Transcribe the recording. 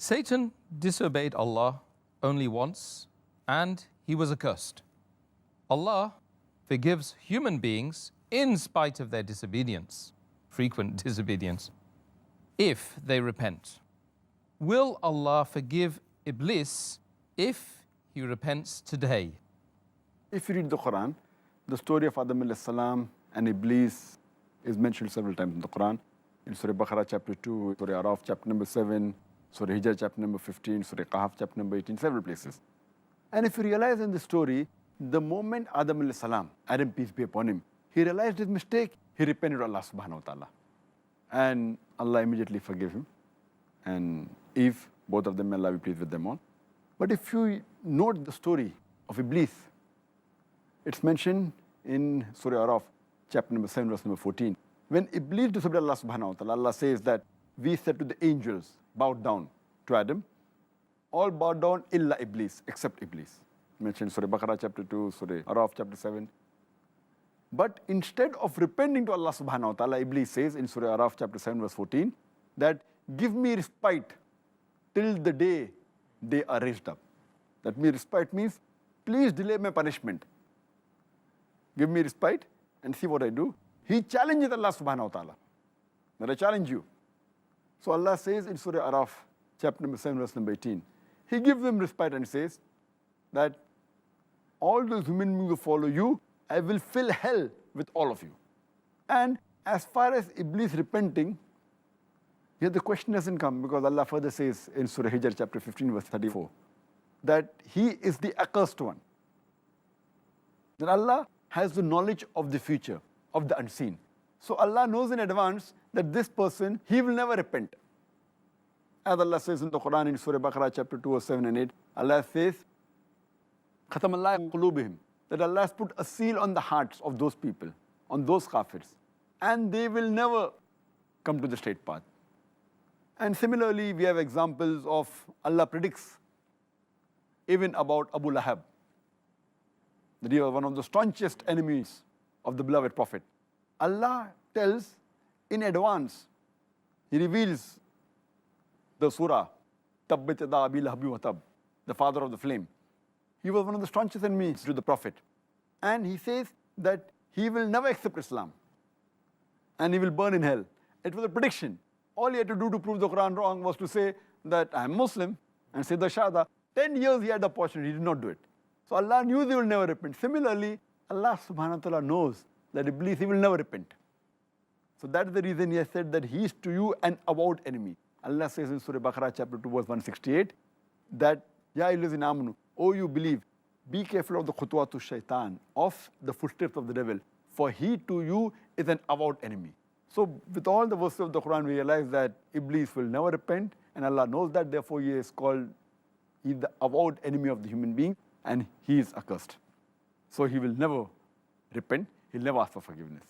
Satan disobeyed Allah only once and he was accursed. Allah forgives human beings in spite of their disobedience, frequent disobedience, if they repent. Will Allah forgive Iblis if he repents today? If you read the Quran, the story of Adam alayhi salam and Iblis is mentioned several times in the Quran. In Surah Baqarah chapter 2, Surah Araf chapter number 7, Surah Hijr chapter number 15, Surah Kahf chapter number 18, several places. And if you realize in the story, the moment Adam alayhi salam, Adam peace be upon him, he realized his mistake, he repented to Allah subhanahu wa ta'ala. And Allah immediately forgave him. And Eve, both of them, may Allah be pleased with them all. But if you note the story of Iblis, it's mentioned in Surah Araf, chapter number 7, verse number 14. When Iblis disobeyed Allah subhanahu wa ta'ala, Allah says that we said to the angels, bow down to Adam. All bow down illa Iblis, except Iblis. Mentioned Surah Baqarah chapter 2, Surah Araf chapter 7. But instead of repenting to Allah subhanahu wa ta'ala, Iblis says in Surah Araf chapter 7, verse 14, that give me respite till the day they are raised up. That means respite means, please delay my punishment. Give me respite and see what I do. He challenges Allah subhanahu wa ta'ala, that I challenge you. So Allah says in Surah Araf, chapter number 7, verse number 18, He gives them respite and says that all those human beings who follow you, I will fill hell with all of you. And as far as Iblis repenting, here the question doesn't come, because Allah further says in Surah Hijr chapter 15, verse 34, that he is the accursed one. That Allah has the knowledge of the future, of the unseen. So Allah knows in advance that this person, he will never repent. As Allah says in the Quran in Surah Baqarah chapter 2, verse 7 and 8, Allah says, Khatam Allah qulubihim, that Allah has put a seal on the hearts of those people, on those kafirs, and they will never come to the straight path. And similarly, we have examples of Allah predicts even about Abu Lahab, that he was one of the staunchest enemies of the beloved Prophet. Allah tells in advance, He reveals the surah, Tabbat yada Abi Lahabin wa tab, the father of the flame. He was one of the staunchest enemies to the Prophet. And he says that he will never accept Islam and he will burn in hell. It was a prediction. All he had to do to prove the Quran wrong was to say that I am Muslim and say the Shahada. 10 years he had the opportunity, he did not do it. So Allah knew they will never repent. Similarly, Allah subhanahu wa ta'ala knows that Iblis, he will never repent. So that is the reason he has said that he is to you an avowed enemy. Allah says in Surah Baqarah chapter 2, verse 168, that, Ya ayyuhallazina amanu, O you believe, be careful of the khutwatu shaitan, of the footsteps of the devil, for he to you is an avowed enemy. So with all the verses of the Quran, we realize that Iblis will never repent, and Allah knows that, therefore he is called, he is the avowed enemy of the human being, and he is accursed. So he will never repent, he'll never ask for forgiveness.